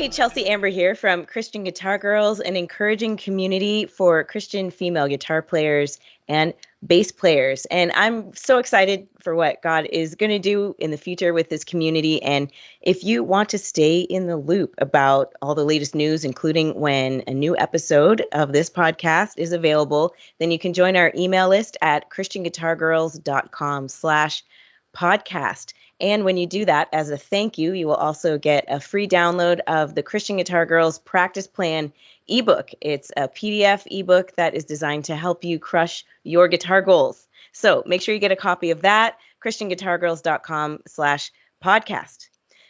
Hey, Chelsea Amber here from Christian Guitar Girls, an encouraging community for Christian female guitar players and bass players. And I'm so excited for what God is going to do in the future with this community. And if you want to stay in the loop about all the latest news, including when a new episode of this podcast is available, then you can join our email list at christianguitargirls.com/podcast. And when you do that, as a thank you, you will also get a free download of the Christian Guitar Girls Practice Plan ebook. It's a PDF ebook that is designed to help you crush your guitar goals. So make sure you get a copy of that, christianguitargirls.com/podcast.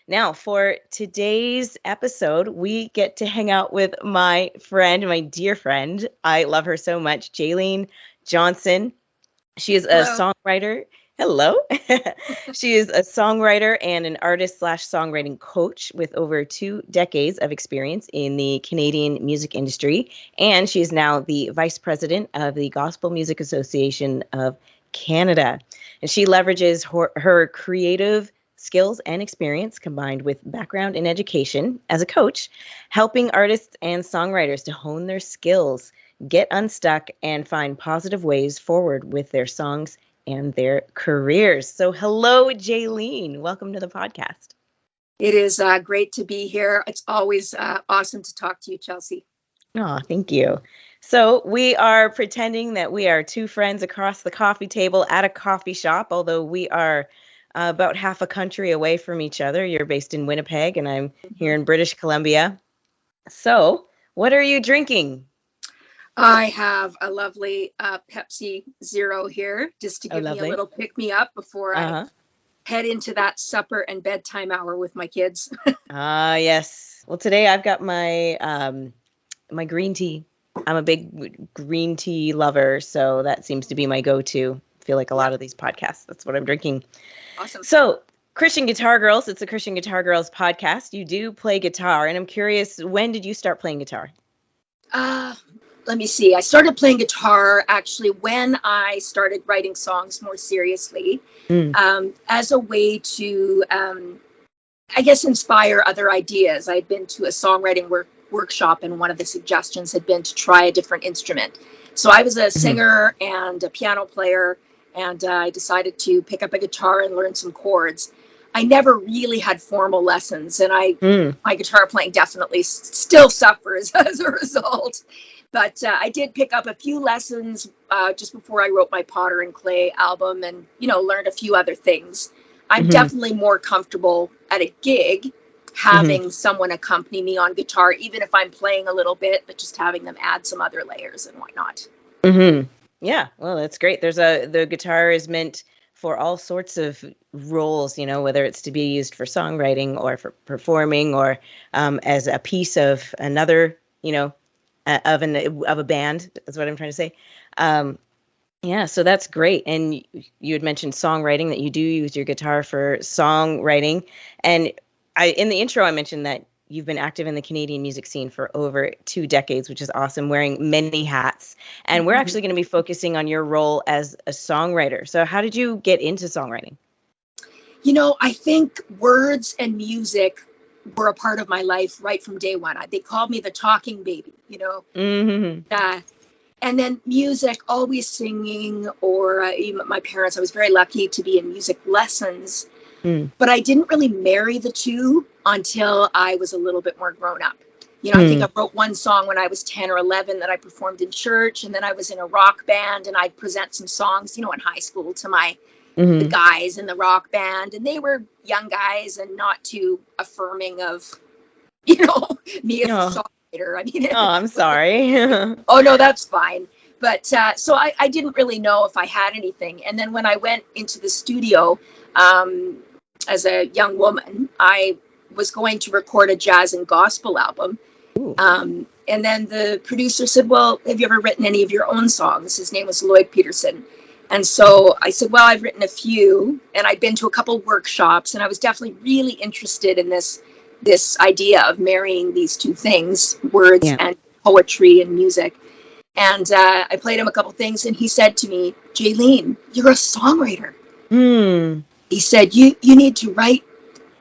Now, for today's episode, we get to hang out with my friend, my dear friend. I love her so much, Jaylene Johnson. She is a songwriter. Hello. She is a songwriter and an artist/songwriting coach with over 2 decades of experience in the Canadian music industry. And she is now the vice president of the Gospel Music Association of Canada. And she leverages her creative skills and experience combined with background in education as a coach, helping artists and songwriters to hone their skills, get unstuck, and find positive ways forward with their songs and their careers. So hello, Jaylene. Welcome to the podcast. It is great to be here. It's always awesome to talk to you, Chelsea. Oh, thank you. So we are pretending that we are 2 friends across the coffee table at a coffee shop, although we are about half a country away from each other. You're based in Winnipeg and I'm here in British Columbia. So what are you drinking? I have a lovely Pepsi Zero here, just to give me a little pick-me-up before I head into that supper and bedtime hour with my kids. Yes. Well, today I've got my my green tea. I'm a big green tea lover, so that seems to be my go-to. I feel like a lot of these podcasts, that's what I'm drinking. Awesome. So, Christian Guitar Girls, it's a Christian Guitar Girls podcast. You do play guitar, and I'm curious, when did you start playing guitar? Let me see. I started playing guitar actually when I started writing songs more seriously, as a way to, I guess, inspire other ideas. I'd been to a songwriting workshop, and one of the suggestions had been to try a different instrument. So I was a singer and a piano player, and I decided to pick up a guitar and learn some chords. I never really had formal lessons, and my guitar playing definitely still suffers as a result. But I did pick up a few lessons just before I wrote my Potter and Clay album, and, learned a few other things. I'm definitely more comfortable at a gig having someone accompany me on guitar, even if I'm playing a little bit, but just having them add some other layers and whatnot. Yeah, well, that's great. The guitar is meant for all sorts of roles, whether it's to be used for songwriting or for performing or as a piece of another, of a band, is what I'm trying to say. Yeah, so that's great. And you had mentioned songwriting, that you do use your guitar for songwriting. And in the intro, I mentioned that you've been active in the Canadian music scene for over 2 decades, which is awesome, wearing many hats. And we're actually going to be focusing on your role as a songwriter. So how did you get into songwriting? I think words and music were a part of my life right from day one. They called me the talking baby, and then music, always singing, or even my parents. I was very lucky to be in music lessons, but I didn't really marry the two until I was a little bit more grown up. I think I wrote one song when I was 10 or 11 that I performed in church, and then I was in a rock band, and I'd present some songs, in high school to the guys in the rock band, and they were young guys and not too affirming of, me as a songwriter. I'm sorry. Oh, no, that's fine. But so I didn't really know if I had anything. And then when I went into the studio as a young woman, I was going to record a jazz and gospel album. And then the producer said, well, have you ever written any of your own songs? His name was Lloyd Peterson. And so I said, well, I've written a few, and I'd been to a couple workshops, and I was definitely really interested in this idea of marrying these two things, words and poetry and music. And I played him a couple things, and he said to me, Jaylene, you're a songwriter. He said, you need to write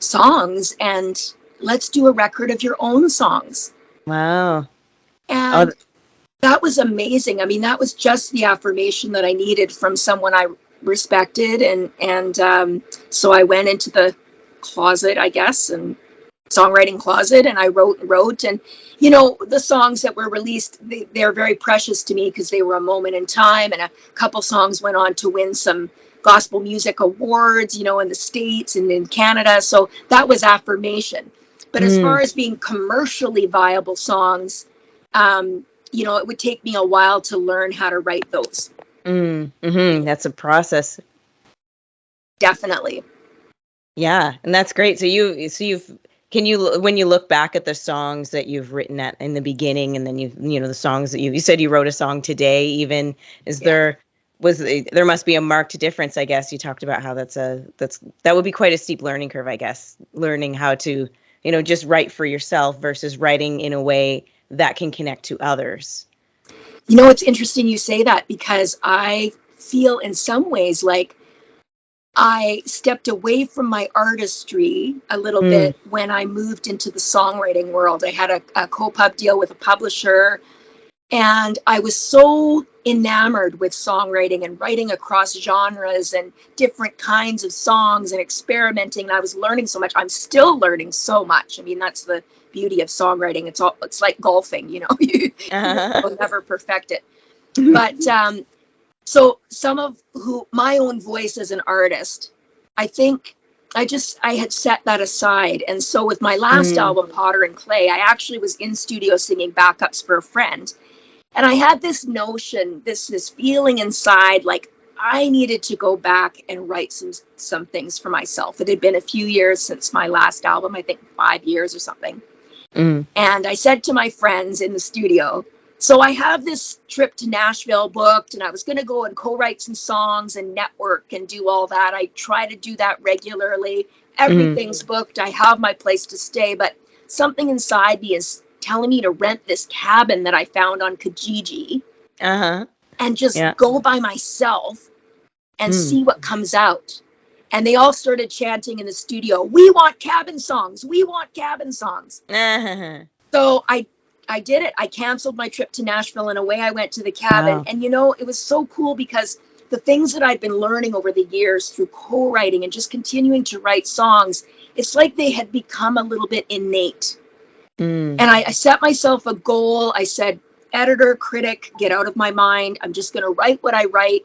songs and let's do a record of your own songs. Wow. Oh, And that was amazing. I mean, that was just the affirmation that I needed from someone I respected. And so I went into the closet, I guess, and songwriting closet, and I wrote. And, you know, the songs that were released, they're very precious to me because they were a moment in time. And a couple songs went on to win some gospel music awards, you know, in the States and in Canada. So that was affirmation. But as far as being commercially viable songs, you know, it would take me a while to learn how to write those. That's a process. Definitely. Yeah, and that's great. Can you, when you look back at the songs that you've written at in the beginning, and then you know, the songs that you said you wrote a song today, even, there must be a marked difference, I guess. You talked about how that would be quite a steep learning curve, I guess, learning how to, you know, just write for yourself versus writing in a way that can connect to others. You know, it's interesting you say that, because I feel in some ways like I stepped away from my artistry a little bit when I moved into the songwriting world. I had a co-pub deal with a publisher, and I was so enamored with songwriting and writing across genres and different kinds of songs and experimenting. And I was learning so much. I'm still learning so much. I mean, that's the beauty of songwriting. It's like golfing, you know, you'll never perfect it. But so some of my own voice as an artist, I think I had set that aside. And so with my last album, Potter and Clay, I actually was in studio singing backups for a friend. And I had this notion, this feeling inside, like I needed to go back and write some things for myself. It had been a few years since my last album, I think 5 years or something. And I said to my friends in the studio, so I have this trip to Nashville booked, and I was going to go and co-write some songs and network and do all that. I try to do that regularly. Everything's booked. I have my place to stay, but something inside me is telling me to rent this cabin that I found on Kijiji and just go by myself and see what comes out. And they all started chanting in the studio, "We want cabin songs. We want cabin songs." So I did it. I canceled my trip to Nashville, and away I went to the cabin. Wow. And, you know, it was so cool because the things that I'd been learning over the years through co-writing and just continuing to write songs, it's like they had become a little bit innate. And I set myself a goal. I said, editor, critic, get out of my mind. I'm just going to write what I write,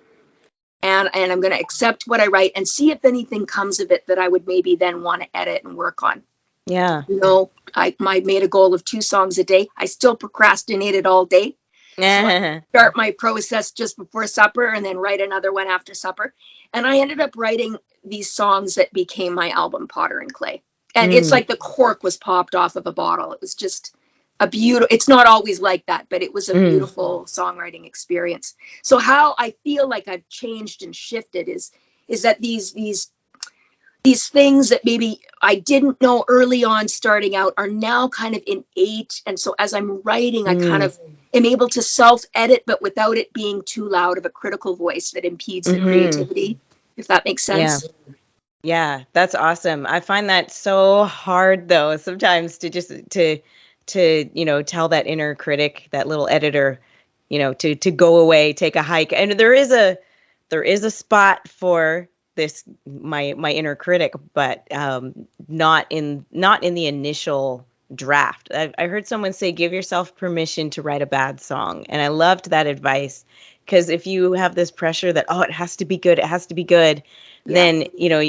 and I'm going to accept what I write and see if anything comes of it that I would maybe then want to edit and work on. Yeah. You know, I made a goal of 2 songs a day. I still procrastinated all day. So I start my process just before supper and then write another one after supper. And I ended up writing these songs that became my album, Potter and Clay. And it's like the cork was popped off of a bottle. It was just a beautiful, it's not always like that, but it was a beautiful songwriting experience. So how I feel like I've changed and shifted is that these things that maybe I didn't know early on starting out are now kind of innate. And so as I'm writing, I kind of am able to self-edit, but without it being too loud of a critical voice that impedes the creativity, if that makes sense. Yeah, that's awesome. I find that so hard, though, sometimes to just to you know, tell that inner critic, that little editor, you know, to go away, take a hike. And there is a spot for this, my inner critic, but not in the initial draft. I heard someone say, give yourself permission to write a bad song, and I loved that advice, because if you have this pressure that, oh, it has to be good, then, you know,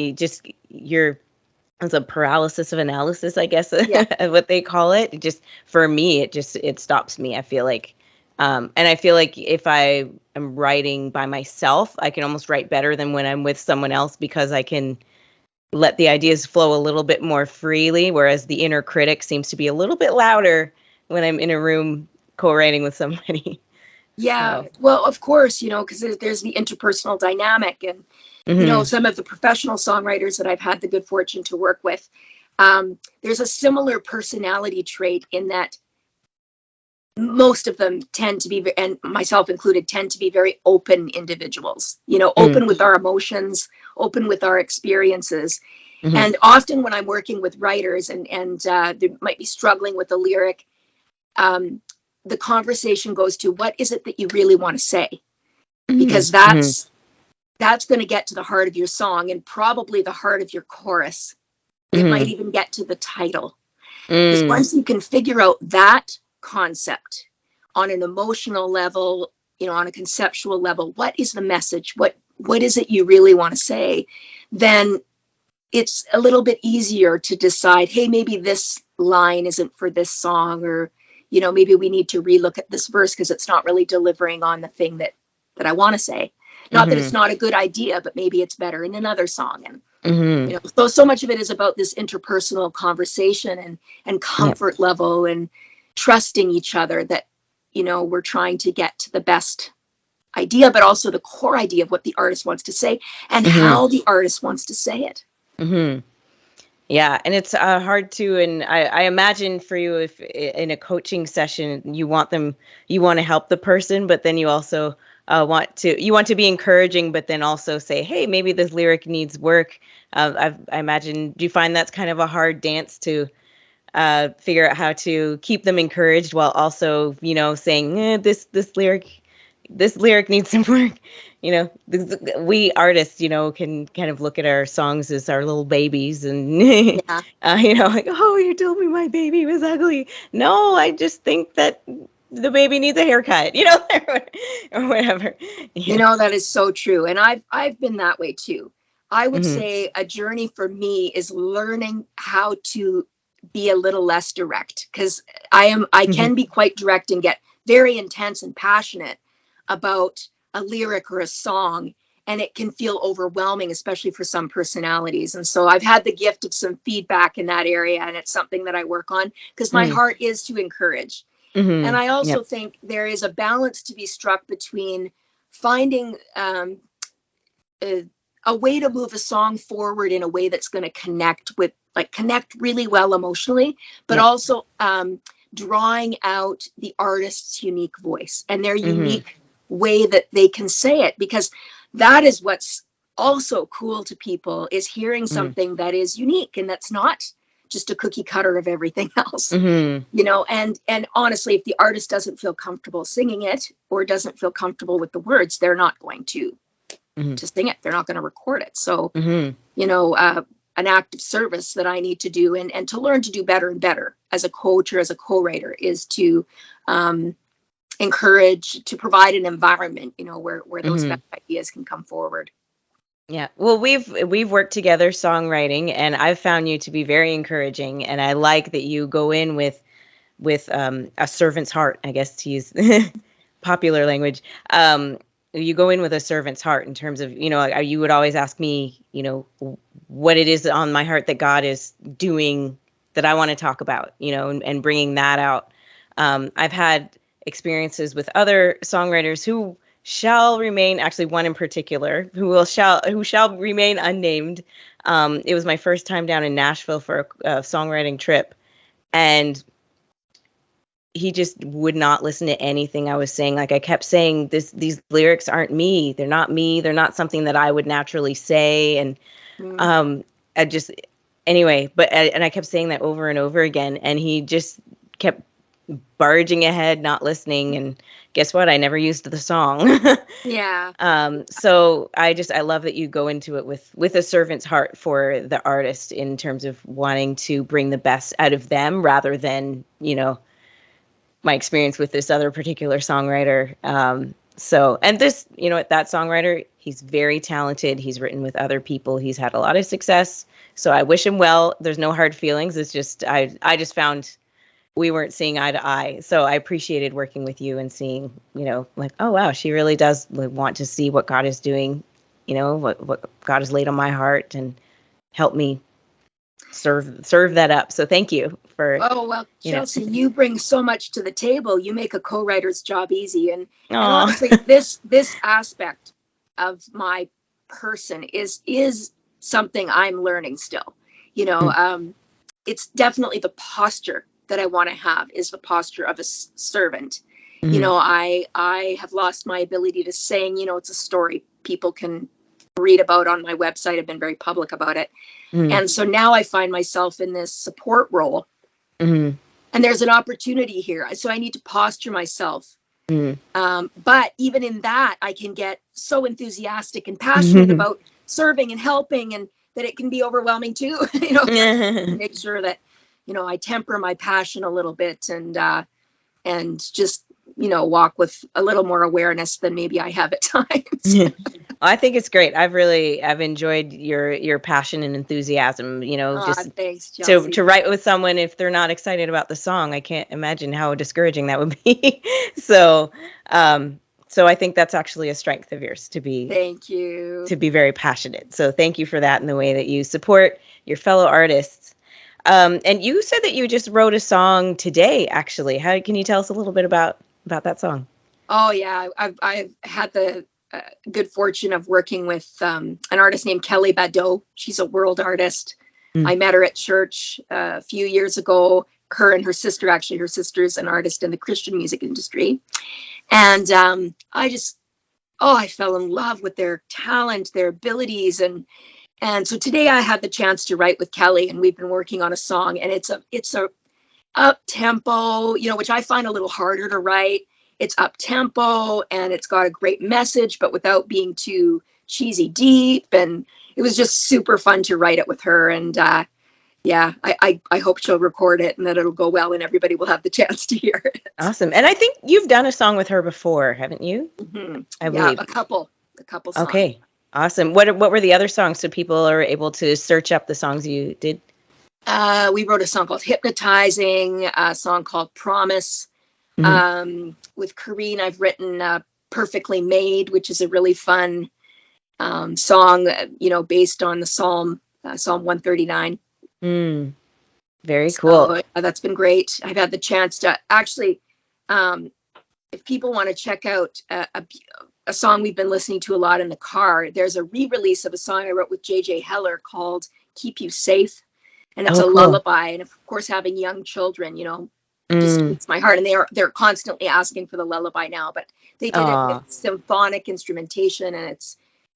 it's a paralysis of analysis, I guess, what they call it. It just, for me, it stops me. I feel like, and I feel like if I am writing by myself, I can almost write better than when I'm with someone else, because I can let the ideas flow a little bit more freely. Whereas the inner critic seems to be a little bit louder when I'm in a room co-writing with somebody. Yeah, well, of course, you know, because there's the interpersonal dynamic, and you know, some of the professional songwriters that I've had the good fortune to work with, there's a similar personality trait in that most of them tend to be, and myself included, tend to be very open individuals, open with our emotions, open with our experiences. And often when I'm working with writers and they might be struggling with a lyric, the conversation goes to, what is it that you really want to say? Because that's going to get to the heart of your song, and probably the heart of your chorus. It might even get to the title. Because once you can figure out that concept on an emotional level, on a conceptual level, what is the message? What is it you really want to say? Then it's a little bit easier to decide, hey, maybe this line isn't for this song, or, maybe we need to relook at this verse because it's not really delivering on the thing that I want to say. Not that it's not a good idea, but maybe it's better in another song. And so much of it is about this interpersonal conversation and comfort level and trusting each other that, we're trying to get to the best idea, but also the core idea of what the artist wants to say and how the artist wants to say it. Yeah, and it's hard to, and I imagine for you, if in a coaching session you want to help the person, but then you also want to be encouraging, but then also say, hey, maybe this lyric needs work. I imagine, do you find that's kind of a hard dance to figure out how to keep them encouraged while also, saying this lyric needs some work. We artists, can kind of look at our songs as our little babies and, like, oh, you told me my baby was ugly. No, I just think that the baby needs a haircut, or whatever. That is so true. And I've been that way too. I would say a journey for me is learning how to be a little less direct, because I can be quite direct and get very intense and passionate about a lyric or a song, and it can feel overwhelming, especially for some personalities. And so I've had the gift of some feedback in that area, and it's something that I work on because my heart is to encourage. And I also think there is a balance to be struck between finding a way to move a song forward in a way that's going to connect really well emotionally, but also drawing out the artist's unique voice and their unique way that they can say it, because that is what's also cool to people, is hearing something that is unique and that's not just a cookie cutter of everything else. And honestly, if the artist doesn't feel comfortable singing it or doesn't feel comfortable with the words, they're not going to sing it. They're not going to record it. So, an act of service that I need to do and to learn to do better and better as a coach or as a co-writer is to encourage, to provide an environment, where those best ideas can come forward. Yeah. Well, we've worked together songwriting, and I've found you to be very encouraging, and I like that you go in with a servant's heart, I guess, to use popular language. You go in with a servant's heart in terms of, you would always ask me, what it is on my heart that God is doing that I want to talk about, and bringing that out. I've had experiences with other songwriters who shall remain, actually one in particular, who shall remain unnamed. It was my first time down in Nashville for a songwriting trip, and he just would not listen to anything I was saying. Like, I kept saying, these lyrics aren't me. They're not me. They're not something that I would naturally say. And I kept saying that over and over again. And he just kept barging ahead, not listening. And guess what? I never used the song. Yeah. So I love that you go into it with a servant's heart for the artist in terms of wanting to bring the best out of them rather than, my experience with this other particular songwriter. And this, that songwriter, he's very talented. He's written with other people. He's had a lot of success. So I wish him well. There's no hard feelings. It's just, I just found we weren't seeing eye to eye. So I appreciated working with you and seeing, like, oh, wow, she really does want to see what God is doing, what God has laid on my heart, and help me serve that up. So thank you for. Oh, well, Chelsea, you bring so much to the table. You make a co-writer's job easy. And honestly, this aspect of my person is something I'm learning still. It's definitely the posture that I want to have is the posture of a servant. Mm-hmm. You know, I have lost my ability to sing. You know, it's a story people can read about on my website. I've been very public about it. Mm-hmm. And so now I find myself in this support role. Mm-hmm. And there's an opportunity here. So I need to posture myself. Mm-hmm. But even in that, I can get so enthusiastic and passionate about serving and helping, and that it can be overwhelming too. You know, make sure that, you know, I temper my passion a little bit, and just, you know, walk with a little more awareness than maybe I have at times. I think it's great. I've enjoyed your passion and enthusiasm, you know, just thanks, Chelsea. to write with someone if they're not excited about the song. I can't imagine how discouraging that would be. So I think that's actually a strength of yours to be Thank you. to be very passionate. So thank you for that and the way that you support your fellow artists. And you said that you just wrote a song today, actually. How can you tell us a little bit about that song? Oh yeah, I've had the good fortune of working with an artist named Kelly Badeau. She's a world artist. I met her at church a few years ago. Her and her sister, actually, her sister's an artist in the Christian music industry. And I fell in love with their talent, their abilities. And so today I had the chance to write with Kelly, and we've been working on a song, and it's a up tempo, you know, which I find a little harder to write. It's up tempo and it's got a great message, but without being too cheesy deep. And it was just super fun to write it with her. And yeah, I hope she'll record it and that it'll go well and everybody will have the chance to hear it. Awesome. And I think you've done a song with her before, haven't you? Mm-hmm. I believe. A couple songs. Okay. Awesome. What were the other songs so people are able to search up the songs you did? We wrote a song called Hypnotizing, a song called Promise. Mm-hmm. With Kareen, I've written Perfectly Made, which is a really fun song, you know, based on the Psalm 139. Very cool. So, that's been great. I've had the chance to actually, if people want to check out a song we've been listening to a lot in the car, there's a re-release of a song I wrote with J.J. Heller called Keep You Safe. And it's a lullaby. And of course, having young children, you know, just beats my heart. And they're constantly asking for the lullaby now, but they did it with symphonic instrumentation, and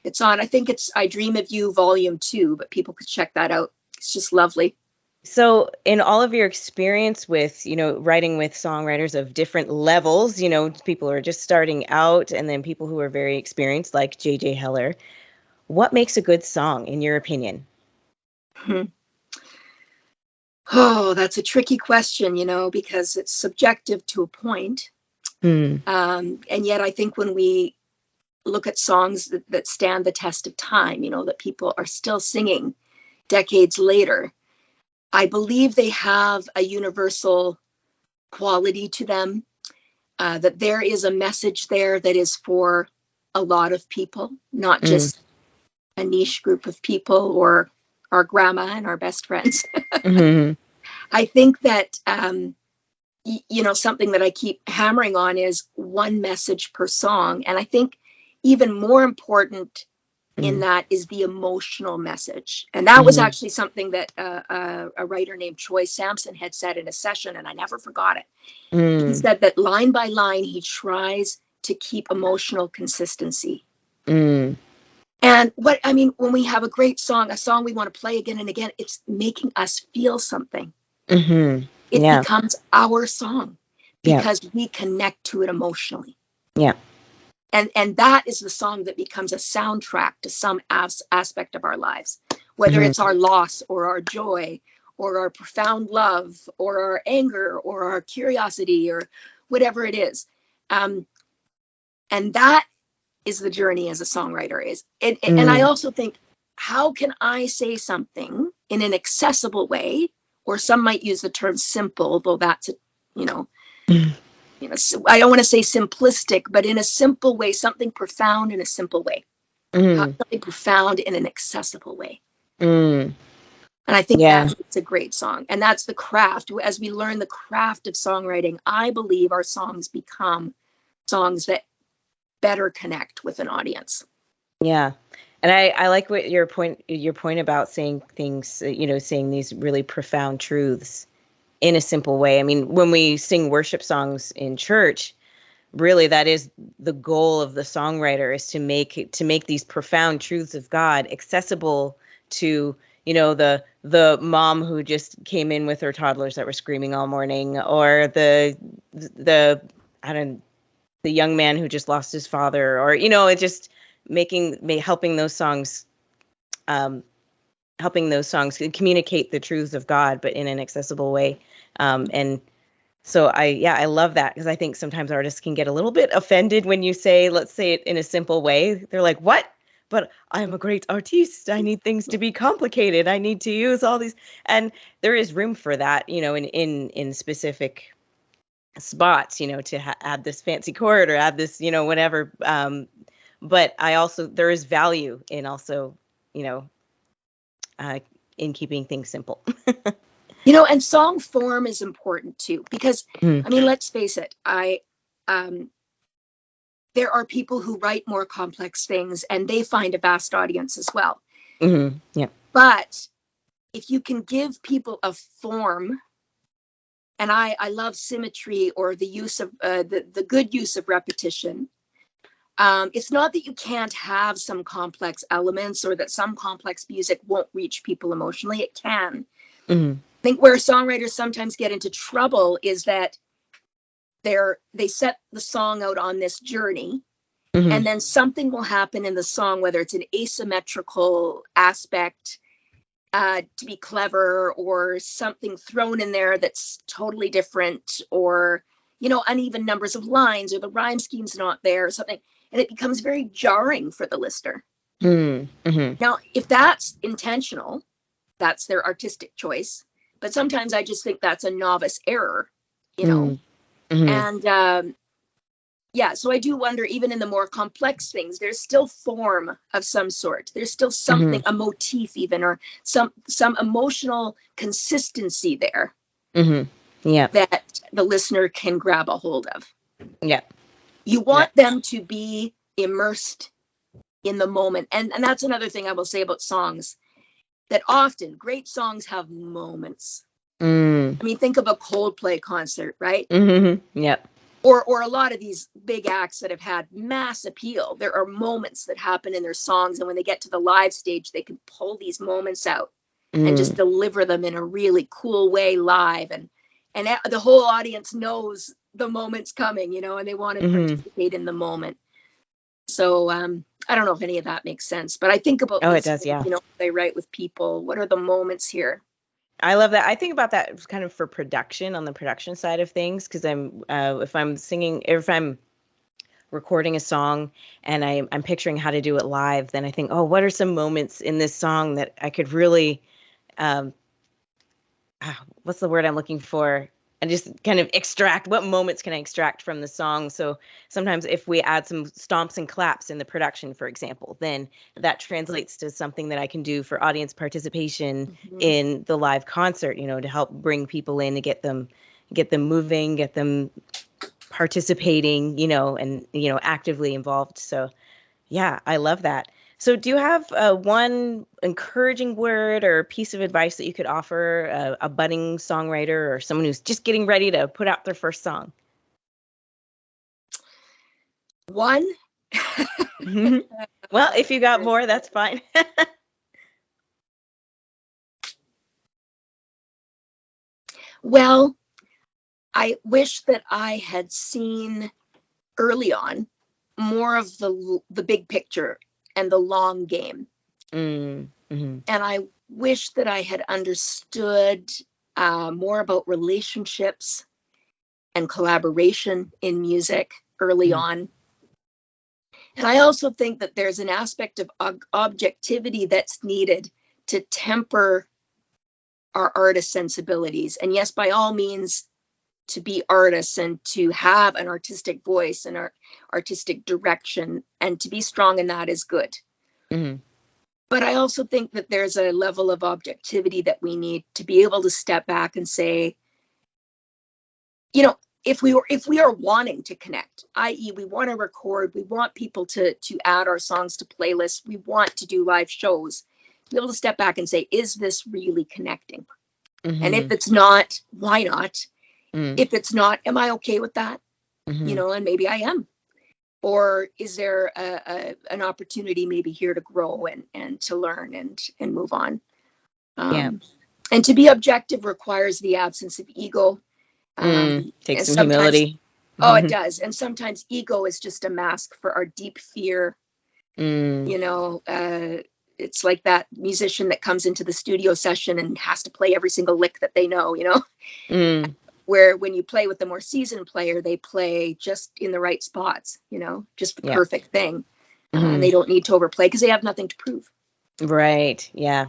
it's on, I think it's I Dream of You Volume 2, but people could check that out. It's just lovely. So in all of your experience with, you know, writing with songwriters of different levels, you know, people who are just starting out and then people who are very experienced like J.J. Heller, what makes a good song in your opinion? Oh, that's a tricky question, you know, because it's subjective to a point. And yet I think when we look at songs that stand the test of time, you know, that people are still singing decades later, I believe they have a universal quality to them, that there is a message there that is for a lot of people, not just a niche group of people or our grandma and our best friends. I think that, you know, something that I keep hammering on is one message per song. And I think even more important in that is the emotional message. And that was actually something that a writer named Troy Sampson had said in a session, and I never forgot it. He said that line by line, he tries to keep emotional consistency. And when we have a great song, a song we want to play again and again, it's making us feel something. It becomes our song because we connect to it emotionally. And that is the song that becomes a soundtrack to some aspect of our lives, whether it's our loss or our joy or our profound love or our anger or our curiosity or whatever it is. And that is the journey as a songwriter is. And I also think, how can I say something in an accessible way, or some might use the term simple, though that's, I don't want to say simplistic, but in a simple way, something profound in a simple way, something profound in an accessible way. And I think that's a great song. And that's the craft. As we learn the craft of songwriting, I believe our songs become songs that better connect with an audience. Yeah. And I like what your point about saying things, saying these really profound truths in a simple way. I mean, when we sing worship songs in church, really that is the goal of the songwriter, is to make these profound truths of God accessible to, the mom who just came in with her toddlers that were screaming all morning, or the I don't the young man who just lost his father, or it just um, helping those songs communicate the truths of God, but in an accessible way. And so I love that, because I think sometimes artists can get a little bit offended when you say, let's say it in a simple way. They're like, what? But I'm a great artiste. I need things to be complicated. I need to use all these. And there is room for that, in specific spots, to add this fancy chord or add this, whatever. But there is value in also, uh, in keeping things simple. And song form is important too, because Mm. I mean, let's face it, there are people who write more complex things and they find a vast audience as well. Mm-hmm. Yeah. But if you can give people a form, and I love symmetry, or the use of the good use of repetition. It's not that you can't have some complex elements, or that some complex music won't reach people emotionally. It can. Mm-hmm. I think where songwriters sometimes get into trouble is that they set the song out on this journey, Mm-hmm. and then something will happen in the song, whether it's an asymmetrical aspect to be clever, or something thrown in there that's totally different, or uneven numbers of lines, or the rhyme scheme's not there, or something, and it becomes very jarring for the listener. Mm-hmm. Now, if that's intentional, that's their artistic choice. But sometimes I just think that's a novice error, Mm-hmm. And so I do wonder, even in the more complex things, there's still form of some sort. There's still something, a motif even, or some emotional consistency there. Mm-hmm. Yeah. That the listener can grab a hold of. Yeah. You want them to be immersed in the moment. And that's another thing I will say about songs, that often great songs have moments. Mm. I mean, think of a Coldplay concert, right? Mm-hmm. Yeah. Or a lot of these big acts that have had mass appeal. There are moments that happen in their songs, and when they get to the live stage, they can pull these moments out and just deliver them in a really cool way live, and the whole audience knows the moment's coming, and they want to participate in the moment. So I don't know if any of that makes sense, but I think about it does, yeah. They write with people. What are the moments here? I love that. I think about that kind of for production, on the production side of things, because if I'm recording a song and I'm picturing how to do it live, then I think, oh, what are some moments in this song that I could really, what's the word I'm looking for? And just kind of extract, what moments can I extract from the song? So sometimes if we add some stomps and claps in the production, for example, then that translates to something that I can do for audience participation in the live concert, to help bring people in, to get them moving, get them participating, and, actively involved. So yeah, I love that. So do you have one encouraging word or piece of advice that you could offer a budding songwriter, or someone who's just getting ready to put out their first song? One? Well, if you got more, that's fine. Well, I wish that I had seen early on more of the big picture and the long game. Mm-hmm. And I wish that I had understood more about relationships and collaboration in music early on. And I also think that there's an aspect of objectivity that's needed to temper our artist sensibilities. And yes, by all means, to be artists and to have an artistic voice and artistic direction, and to be strong in that is good. But I also think that there's a level of objectivity that we need to be able to step back and say, if we are wanting to connect, i.e. we want to record, we want people to add our songs to playlists, we want to do live shows, to be able to step back and say, is this really connecting? And if Mm-hmm. it's not, why not? Mm-hmm. If it's not, am I okay with that? Mm-hmm. And maybe I am. Or is there an opportunity maybe here to grow and to learn and move on? Yeah. And to be objective requires the absence of ego. Takes And some sometimes, humility. oh, it does. And sometimes ego is just a mask for our deep fear. Mm. You know, it's like that musician that comes into the studio session and has to play every single lick that they know, Mm. where when you play with the more seasoned player, they play just in the right spots, just the Yeah. perfect thing. And Mm-hmm. they don't need to overplay because they have nothing to prove. Right. Yeah.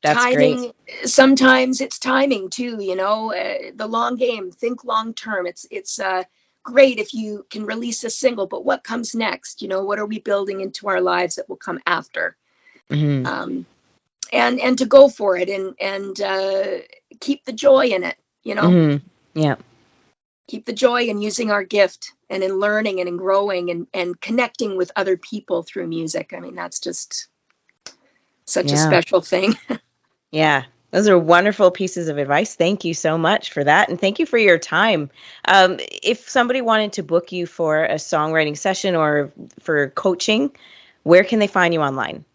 That's great. Timing, sometimes it's timing too, the long game, think long term. It's great if you can release a single, but what comes next? What are we building into our lives that will come after? Mm-hmm. And to go for it and keep the joy in it, Mm-hmm. Yeah. keep the joy in using our gift and in learning and in growing and connecting with other people through music. I mean, that's just such a Yeah. special thing. Yeah. Those are wonderful pieces of advice. Thank you so much for that. And thank you for your time. If somebody wanted to book you for a songwriting session or for coaching, where can they find you online?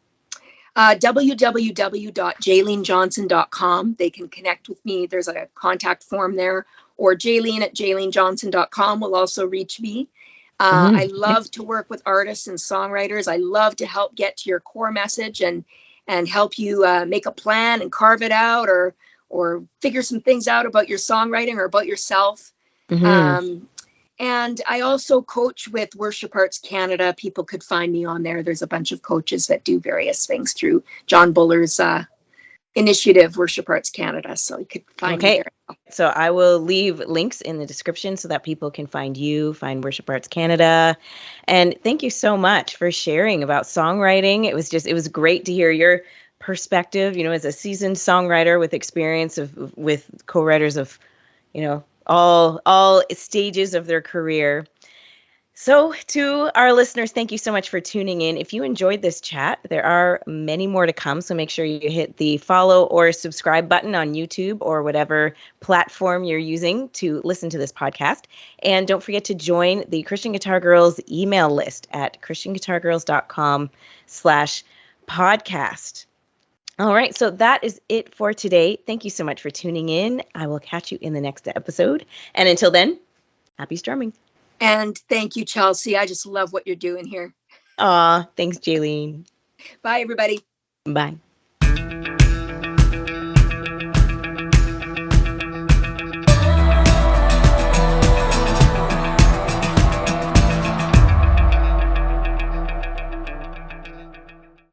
www.jaylenejohnson.com. They can connect with me. There's a contact form there, or Jaylene@jaylenejohnson.com will also reach me. I Okay. love to work with artists and songwriters. I love to help get to your core message and help you make a plan and carve it out, or figure some things out about your songwriting or about yourself. Mm-hmm. Um, and I also coach with Worship Arts Canada. People could find me on there. There's a bunch of coaches that do various things through John Buller's initiative, Worship Arts Canada. So you could find me Okay. there. So I will leave links in the description so that people can find you, find Worship Arts Canada. And thank you so much for sharing about songwriting. It was great to hear your perspective, as a seasoned songwriter with experience with co-writers of, all stages of their career. So, to our listeners, thank you so much for tuning in. If you enjoyed this chat, there are many more to come. So, make sure you hit the follow or subscribe button on YouTube or whatever platform you're using to listen to this podcast. And don't forget to join the Christian Guitar Girls email list at christianguitargirls.com/podcast. All right, so that is it for today. Thank you so much for tuning in. I will catch you in the next episode. And until then, happy strumming. And thank you, Chelsea. I just love what you're doing here. Aw, thanks, Jaylene. Bye, everybody. Bye.